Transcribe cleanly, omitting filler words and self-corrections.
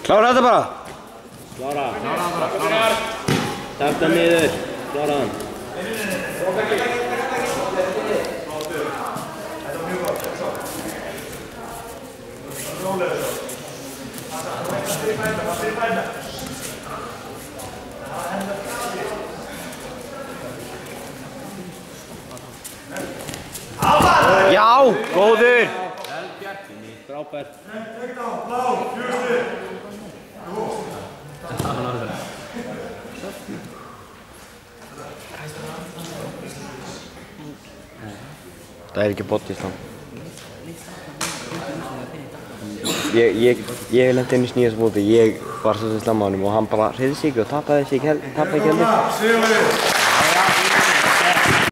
Klára þetta bara! Klára! Takta niður! Klára hann! Já, góður! Frábært! Það er ekki bodyslám. Ég lendi inn í snýðast móti, ég var svo sem slamma á honum og hann bara hreyði sig ekki og tapaði ekki heldur.